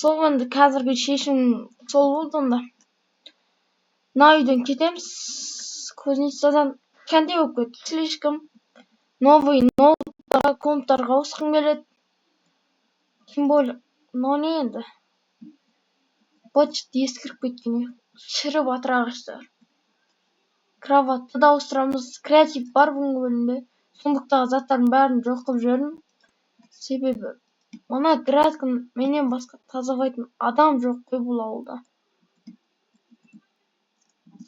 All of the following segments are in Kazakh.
сол енді қазіргі шешім сол болды онда. Мына үйден кетеміз. Кузницадан кішкентай болып кетті. Слишком новый ноуттарға, комптарға ауысқым келеді. Тем более, мынау не енді? Почта ескіріп кеткен үй. Шіріп жатыр ағаштар. Кроватты да ауыстырамыз. Креатив бар бүгінгі бөлімде. Сондықтағы заттардың бәрін жоқ қылып жібердім. Себебі мына грядканы менен басқа тазалайтын адам жоқ қой бұл ауылда.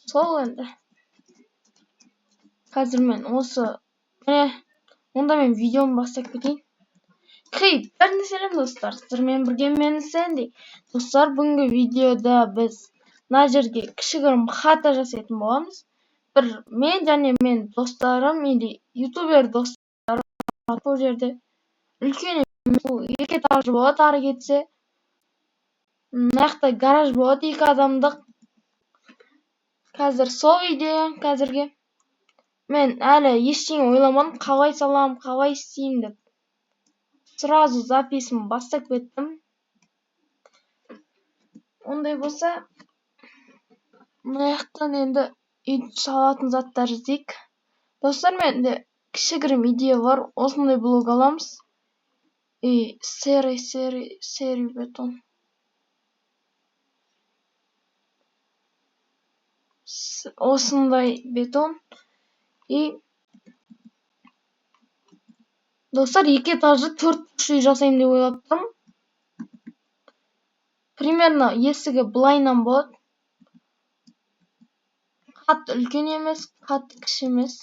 Сол енді. Қазір мен осы онда мен видеоны бастап кетейін. Бәріне сәлем достар. Сіздермен бірге мен Сэнди. Достар, бүгінгі видеода біз мына жерге кішігірім хата жасайтын боламыз. Бір мен және мен достарым или ютубер достарым бұл жерде үлкен екі этажды болады, ары кетсе. Мына жақта гараж болады, 2 адамдық. Қазір сол идея қазірге. Мен әлі ештеңе ойламадым, қалай салам, қалай істеймін деп. Сразу записім бастап кеттім. Ондай болса, мына жақтан енді үйді салатын заттар іздейік. Достар, менде кішігірім идея бар, осындай блок аламыз. И серый бетон. Осындай бетон. И достар, 2 этажды 4 үй жасаймын деп ойлап тұрмын. Примерно есігі былайынан болады. Қатты үлкен емес, қатты кіші емес.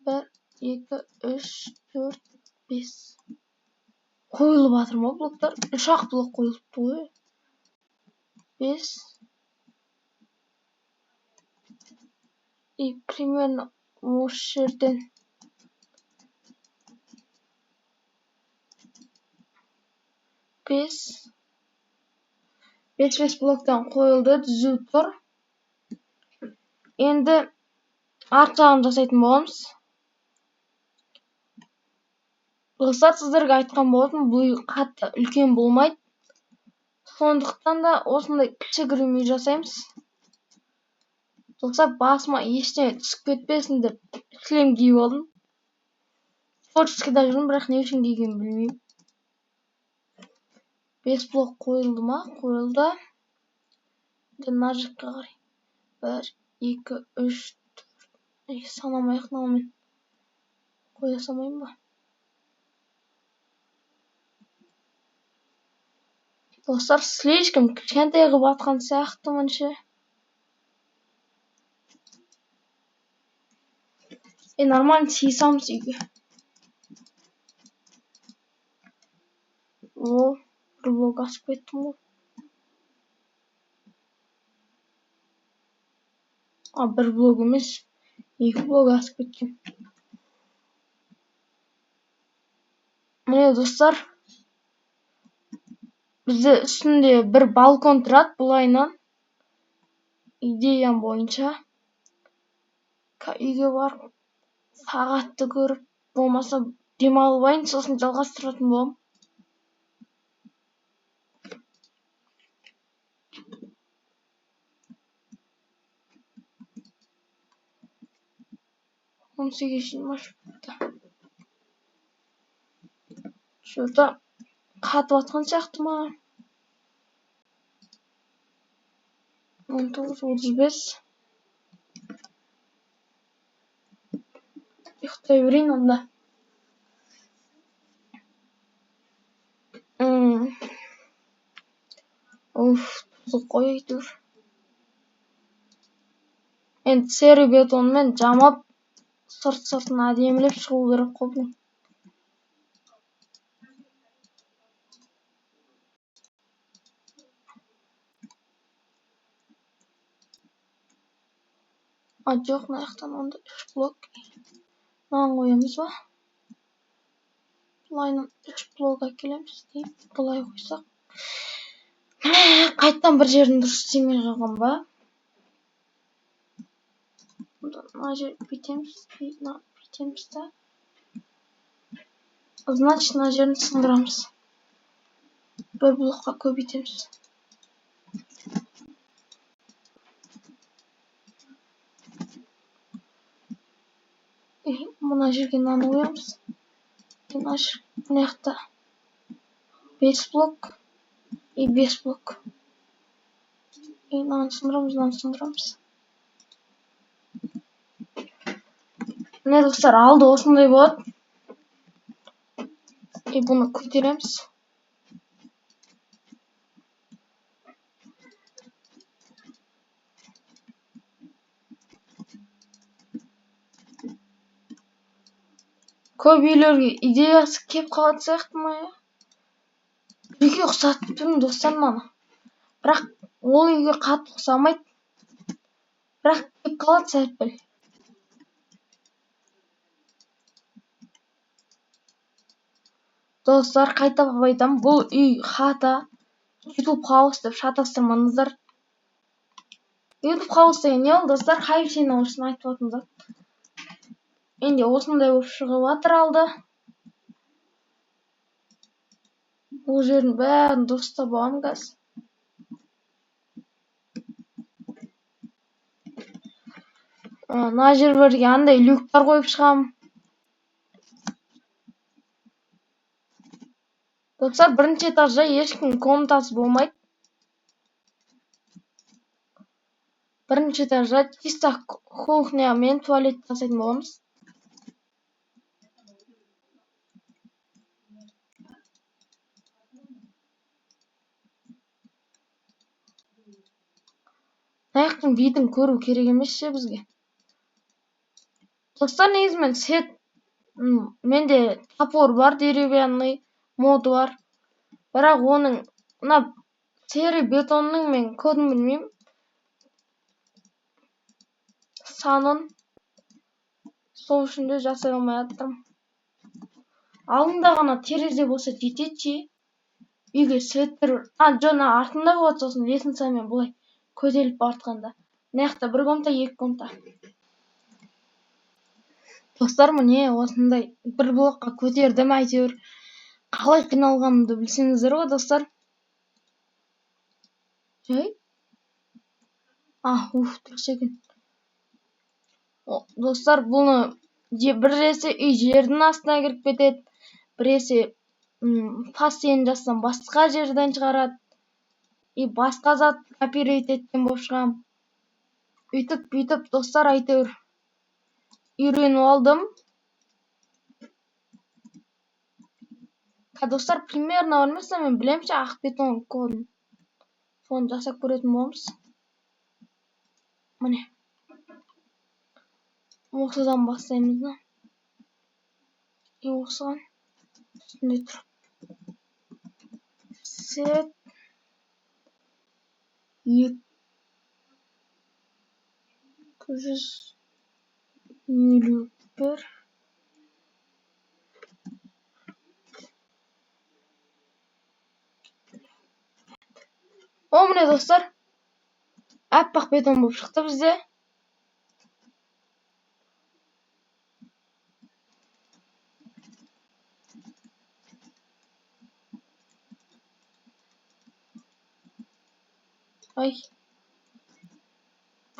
1, 2, 3, 4, 5. Қойылып жатыр ма блоктар? 3-ақ блок қойылыпты ғой. 5. И примерно осы жерден 5 блоктан қойылды, түзу тұр. Енді арт жағын жасайтын боламыз. Достар, сіздерге айтқан болатын, бұл үй қатты үлкен болмайды. Сондықтан да осындай кішігірім үй жасаймыз. Достар, басыма ештеңе түсіп кетпесін деп шлем киіп алдым. Творческийда жүрмін, бірақ не үшін кигенімді білмеймін. 5 блок қойылды ма? Қойылды. Мына жаққа қарай. 1, 2, 3, 4. Санамай-ақ мынамен қоя салмаймын ба? Достар, слишком кішкентай қылып атқан сияқтымын ше. Нормально сыйсамыз үйге. Бір блок асып кеттім ғой. Бір блок емес, 2 блок асып кеткен. Міне достар, бізде үстінде бір балкон тұрады бұлайынан. Идеям бойынша. Үйге барып, сағатты көріп, болмаса демалып алайын, сосын жалғастыратын болам. Он 18-20. Şurada қатып атқан сияқты ма? 19-35. Ұйықтай берейін онда. Тұзық қой әйтеуір. Енді серый бетонмен жамап, сырт-сыртын әдемілеп шығу керек қой бұның. Жоқ, мына жақтан онда 3 блок. Мынаны қоямыз ба? Бұлайынан 3 блок әкелеміз дейіп, бұлай қойсақ. Қайттан бір жерін дұрыс істемей қалған ба? Мына жер бүйтеміз да. Значит, мына жерін сындырамыз. бір блокқа көбейтеміз. Мына жерге мынаны қоямыз. Мына жақта 5 блок и 5 блок. Мынаны сындырамыз. Міне достар, алды осындай болады. Бұны көтереміз. Көп үйлерге идеясы кеп қалатын сияқты ма? Үйге ұқсатып тұрмын достар мынаны. Бірақ ол үйге қатты ұқсамайды. Бірақ кеп қалады сәл-пәл. Достар, қайталап айтамын, бұл үй хата. YouTube хаус деп шатастырмаңыздар. YouTube хаус деген не ол достар? Хайфсен орысын айтып отырмыз. Енді осындай болып шығып жатыр алды. Бұл жердің бәрін дұрыстап аламын қазір. Мына жерлерге андай люктар қойып шығамын. Достар, бірінші этажда ешкім комнатасы болмайды. Бірінші этажда чисто кухня мен туалет жасайтын боламыз. Аяқтың видін көру керек емес ше бізге. Достар, негізімен менде топор бар, деревянный моды бар. Бірақ оның мына серый бетонның мен кодын білмеймін. Санын сол үшін де жасай алмай жатырмын. Алдында ғана терезе болса жетеді. Үйге светтер жона артында болады, сосын лестницамен бұлай көтеріліп бартқанда. Мына жақта бір комната, екі комната. Достар, міне осындай бір блокқа көтердім әйтеуір. Қалай қиналғанымды білсеңіздер ғой, достар. Жай? Дұрыс екен. Достар, бұны біресе үй жердің астына кіріп кетеді, біресе фастен жасtan басқа жерден шығарады. Басқа зат копировать еткен болып шығам. Үйтіп, достар, әйтеуір үйреніп алдым. Достар, примерно білмесе, мен білемше ақ бетон кодын. Соны жасап көретін боламыз. Міне. Осыдан бастаймыз да. Осыған үстінде тұр. Сет 251. Міне достар, аппақ бетон болып шықты бізде.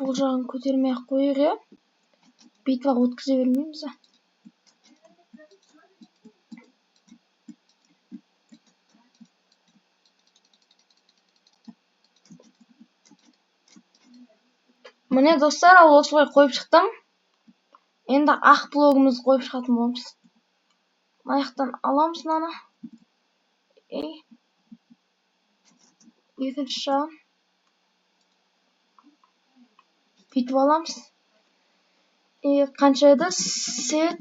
Бұл жағын көтермей ақ қойық, е. Битваға өткізе бермейміз. Міне достар, ал осылай қойып шықтым. Енді ақ блогымызды қойып шығатын боламыз. Аяқтан аламыз мынаны. Екінші жағын бүйтіп аламыз. Қанша еді? Сет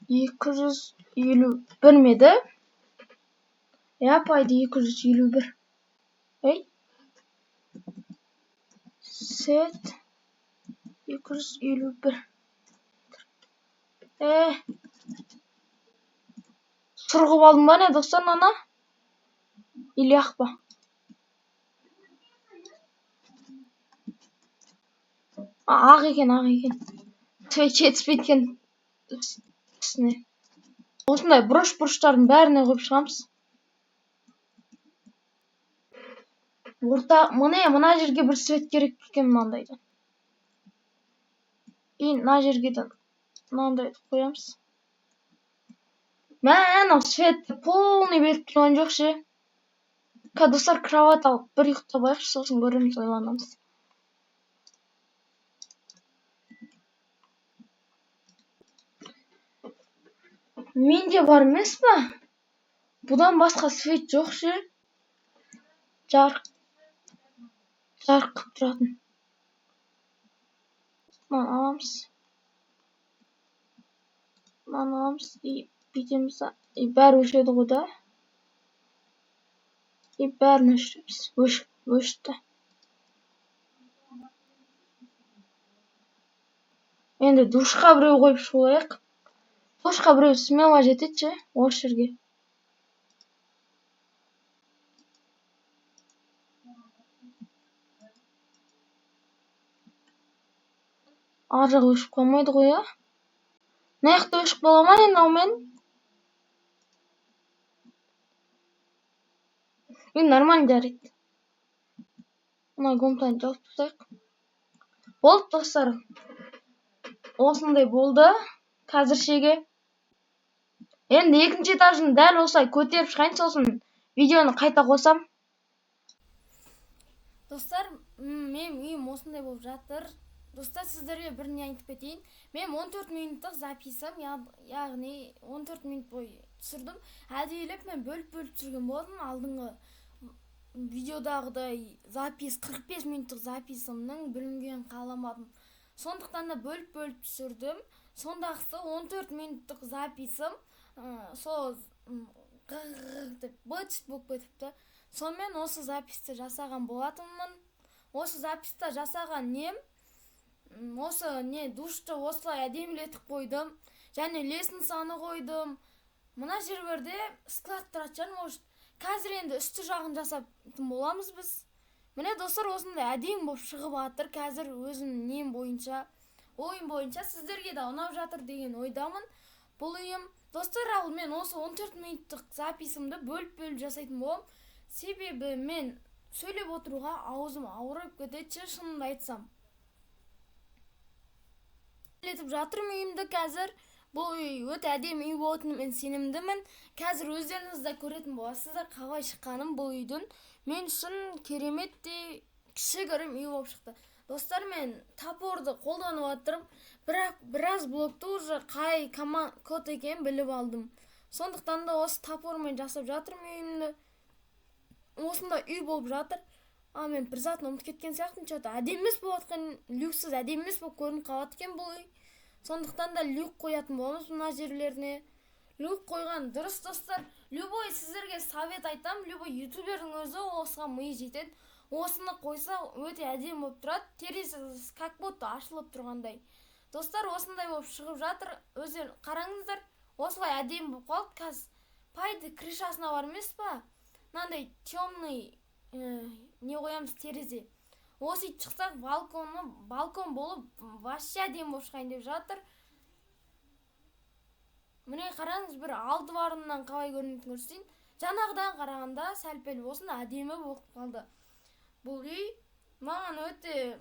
251 меді? Пайды 251. Сет 251. Сұрғып алдым ба не достар мына? Или ақ па? Ақ екен. Твич жетіспейткен үстіне. осындай бұрыштардың бәріне қойып шығамыз. Мына жерге бір свет керек екен, мынандайды. И мына жерге де мынандайды қоямыз. Анау светті полный беріп тұрған жоқ ше. Достар, кровать алып бір ұйықтап алайықшы, сосын көреміз, ойланамыз. Менде бар емес па? Бұдан басқа свет жоқ ше. Жарық қылып тұратын. Мынаны аламыз. И бүйтеміз да. И бәрі өшеді ғой да. И бәрін өшіреміз. Өшті. Енді душқа біреу қойып шығайық. Душқа біреу смело жетеді ше, осы жерге. Ар жағы өшіп қалмайды ғой, а? Мына жақта өшіп қала ма енді аумен? Нормально жарайды. Мына комнатаны жауып тастайық. Болды, достар. Осындай болды. Қазіршеге. Енді екінші этажын дәл осылай көтеріп шығайын, сосын видеоны қайта қосам. Достар, мен үйім осындай болып жатыр. Достар, сіздерге бір не айтып кетейін. Мен 14 минуттық записым, яғни 14 минут бойы түсірдім. Әдейілеп мен бөліп түсірген болдым. Алдыңғы видеодағыдай запис 45 минуттық записымның бүлінген қаламадым. Сондықтан да бөліп түсірдім. Сондағысы 14 минуттық записым сол деп быт болып кетіпті. Сонымен осы записті жасаған болатынмын. Осы записті жасаған нем, осы душты осылай әдемілетіп қойдым. Және лестницаны қойдым. Мына жерлерде склад тұратын может. Қазір енді үсті жағын жасайтын боламыз біз. Міне достар, осындай әдемі болып шығып жатыр. Қазір өзім нем бойынша, ойым бойынша сіздерге де ұнап жатыр деген ойдамын. Бұл үйім. Достар, ал мен осы 14 минуттық записымды бөліп жасайтын болам. Себебі мен сөйлеп отыруға аузым ауырып кетеді, шынымды айтсам. Сөйлетіп жатырмын үйімді қазір. Бұл үй өте әдемі үй болатынына мен сенімдімін. Қазір өздеріңіз де көретін боласыздар қалай шыққаным бұл үйдің. Мен үшін керемет те кішігірім үй болып шықты. Достар, мен топорды қолданып жатырмын. Бірақ біраз блокты уже қай код екенін біліп алдым. Сондықтан да осы топормен жасап жатырмын үйімді. Осында үй болып жатыр. Мен бір затын ұмытып кеткен сияқтымын. Что-то әдемі емес болып жатқан, люксіз әдемі емес болып көрініп қалады екен бұл үй. Сондықтан да люк қоятын боламыз мына жерлеріне. Люк қойған дұрыс, достар. Любой сіздерге совет айтам, любой ютубердің өзі осыған миы жетеді. Осыны қойса өте әдемі болып тұрады. Терезесі как будто ашылып тұрғандай. Достар, осындай болып шығып жатыр. Өздерің қараңыздар. Осылай әдемі болып қалды. Қазір пайды крышасына бар емес па? Мынандай темный не қоямыз, терезе. Осы шықсақ балкон болып вообще әдемі болып шығайын деп жатыр. Міне қараңыз, бір алды барынан қалай көрінетінін көрсетейін. Жаңағыдан қарағанда сәл-пәл болсын әдемі болып қалды. Бұл үй маған өте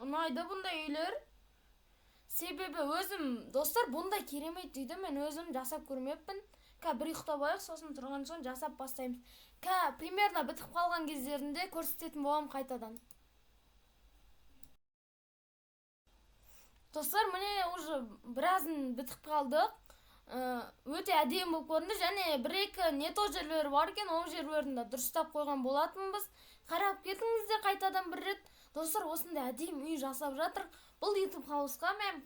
ұнайды, бұндай үйлер. Себебі өзім, достар, бұндай керемет үйді мен өзім жасап көрмеппін. Бір ұйықтап алайық, сосын тұрған соң жасап бастаймыз. Примерно бітіп қалған кездерінде көрсететін болам қайтадан. Достар, міне уже біразын бітіп қалдық. Өте әдемі болып көрінді. Және бір-екі не то жерлері бар екен, ол жерлерін дұрыстап қойған болатынбыз. Қарап кетіңіздер қайтадан бір рет. Достар, осындай әдемі үй жасап жатыр. Бұл YouTube хаусқа мен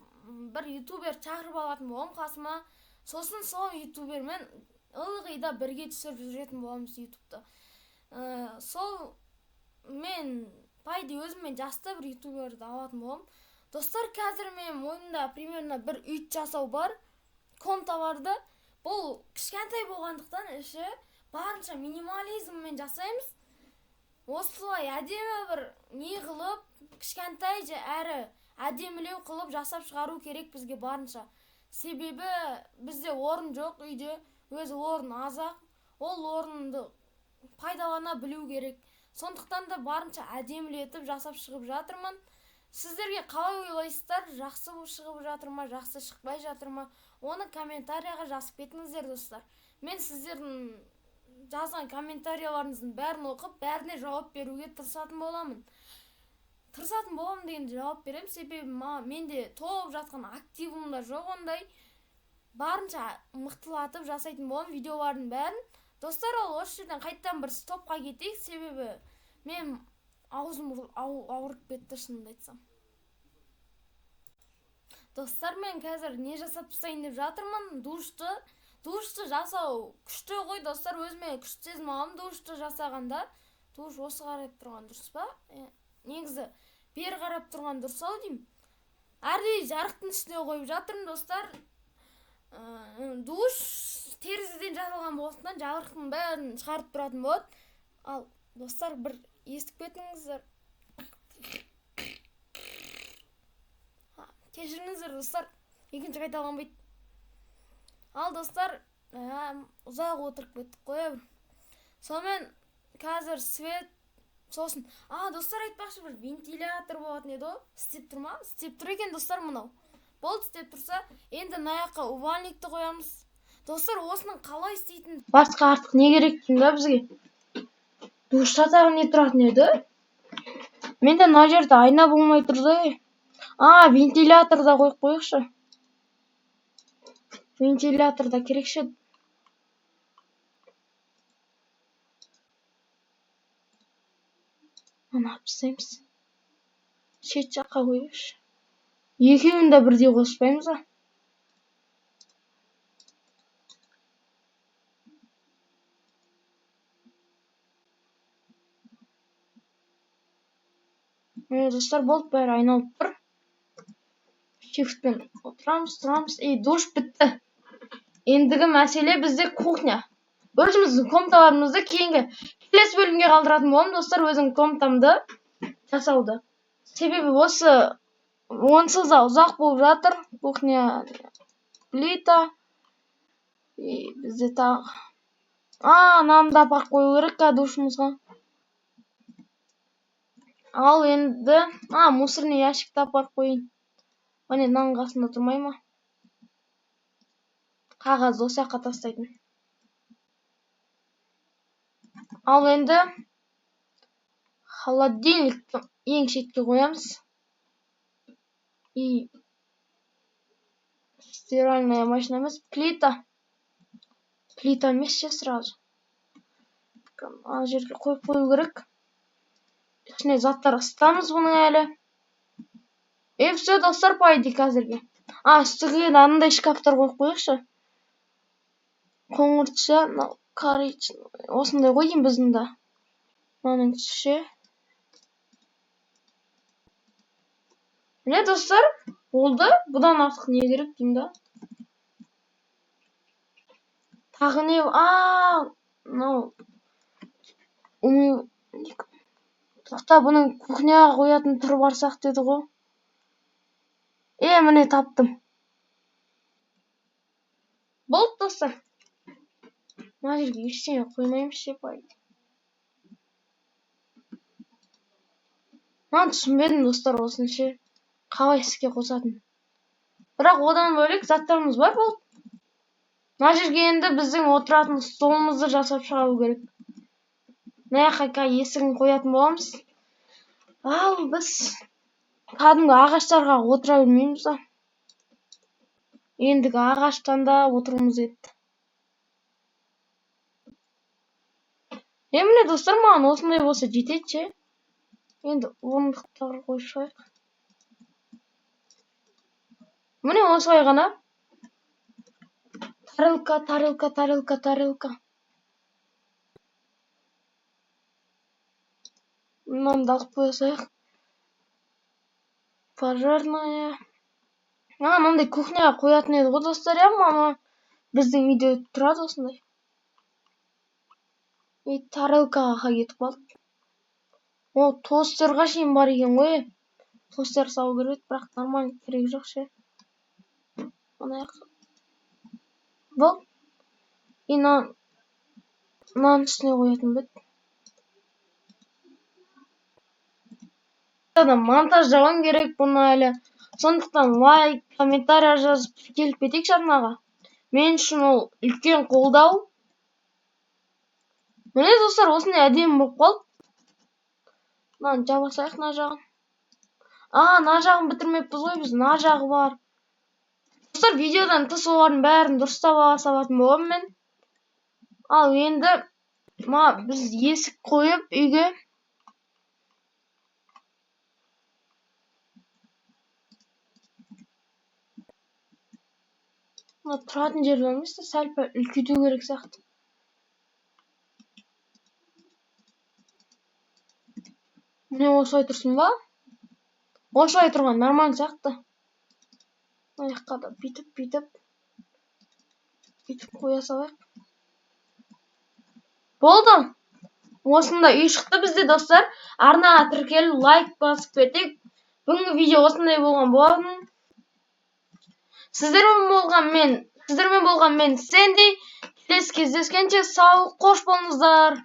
бір ютубер шақырып алатын болам қасыма. Сосын сол ютубермен ылғи да бірге түсіріп жүретін боламыз ютубты. Сол мен пайды өзіммен жасты бір ютуберді алатын болам. Достар, қазір мен ойымда примерно бір үй жасау бар. Комната барды. Бұл кішкентай болғандықтан іші барынша минимализммен жасаймыз. Осылай әдемі бір не қылып, кішкентай әрі әдемілеу қылып жасап шығару керек бізге барынша. себебі бізде орын жоқ, үйде өзі орын аз-ақ. Ол орынды пайдалана білу керек. Сондықтан да барынша әдемілетіп жасап шығып жатырмын. Сіздерге қалай ойлайсыздар? Жақсы шығып жатыр ма, жақсы шықпай жатыр ма? Оны комментарияға жазып кетіңіздер, достар. Мен сіздердің жазған комментарияларыңыздың бәрін оқып, бәріне жауап беруге тырысатын боламын. Тырысатын боламын дегенде жауап беремін, себебі менде толып жатқан активім да жоқ ондай. Барынша мықтылатып жасайтын боламын видеолардың бәрін. Достар, осы жерден қайттан бір стопқа кетейік, себебі мен аузым ауырып кетті, шынымды айтсам. Достар, мен қазір не жасап тастайын деп жатырмын? Душты жасау күшті ғой, достар. Өзіме күшті сезім аламын душты жасағанда. Душ осы қарап тұрған дұрыс па? Негізі бері қарап тұрған дұрыс ау деймін. Әрдей жарықтың үстіне қойып жатырмын, достар. Душ терезеден жасалған болғандықтан жарықтың бәрін шығарып тұратын болады. Ал достар, бір естіп кетіңіздер. Кешіріңіздер, достар. Екінші қайталанбайды. Ал достар, ұзақ отырып кеттік қой. Сонымен қазір свет сосын. Достар, айтпақшы, бір вентилятор болатын еді ғой. Істеп тұр ма? Істеп тұр екен, достар, мынау. Болды, істеп тұрса, енді мына увальникті қоямыз. Достар, осының қалай істейтін? Басқа артық не керек деймін да бізге? Душта тағы не тұратын еді? Менде мына жерде айна болмай тұрды. Вентиляторда қойып қойықшы. Вентиляторда керекші. Ана пісеміз. Шет жаққа қойықшы. Екеуін де бірдей қоспаймыз ба? Достар, болды, бәрі айналып тұр. Шифтпен отырамыз. Душ бітті. Ендігі мәселе бізде кухня. Өзіміздің комнаталарымызды кейінгі келесі бөлімге қалдыратын боламын, достар, өзім комнатамды жасауды. Себебі осы онсыз да ұзақ болып жатыр. Кухня, плита. Бізде тағы. Нанды апарып қою керек душымызға. Ал енді, мусорный ящикті апарып қойын. Міне, нан қасында тұрмай ма? Қағазды осы жаққа тастайтын. Ал енді холодильникті ең шетке қоямыз. И стиральная машина емес, плита. Плита емес ше сразу. Ана жерге қойып қою керек. Ішіне заттар ысытамыз бұның әлі. Все, достар, пайды қазірге. Үстіге анандай шкафтар қойып қойықшы. Қоңыртша, коричневый. Осындай қойын біздің да. Мынаның түсі. Міне, достар, болды. Бұдан артық не керек деймін да. Тағы не? Тоқта, бұның кухняға қоятын түрі барсақ деді ғой. Міне таптым. Болды, достар. Мына жерге ештеңе қоймаймыз ше, пайды. Мен түсінбедім, достар, осыны ше. Қалай іске қосатын. Бірақ одан бөлек заттарымыз бар, болды. Мына жерге енді біздің отыратын столымызды жасап шығару керек. Мына жаққа есігін қоятын боламыз. Ал біз кәдімгі ағаштарға отыра білмейміз да. Ендігі ағаштан да отырғымыз етті. Міне, достар, маған осындай болса жетеді ше. Енді орындықтарға қойып шығайық. Міне осылай ғана. Тарелка. Мынаны алып қойсайық. Пожарная. Мынандай кухняға қоятын еді ғой, достар, біздің үйде тұрады осындай. Тарелкаға кетіп қалды. Тостерға шейін бар екен ғой. Тостер салу керек, бірақ нормально керек жоқ ше. Мына Бұл нан үстіне қоятын бет. Монтаждауым керек бұны әлі. Сондықтан лайк, комментарий жазып келіп кетейікші арнаға. Мен үшін ол үлкен қолдау. Міне достар, осындай әдемі болып қалды. Мынаны жабасайық мына жағын. Мына жағын бітірмеппіз ғой біз. Мына жағы бар. Достар, видеодан тыс олардың бәрін дұрыстап ала салатын боламын мен. Ал енді біз есік қойып үйге тұратын жер болмас та сәл пәл үлкейту керек сияқты. Міне осылай тұрсын ба? Осылай тұрған нормально сияқты. Аяққа да бүйтіп қоя салайық. Болды. Осындай үй шықты бізде достар. Арнаға тіркеліп лайк басып кетейік. Бүгінгі видео осындай болған болатын. Сіздермен болған мен Сэнди. Келесі кездескенше сау, қош болыңыздар.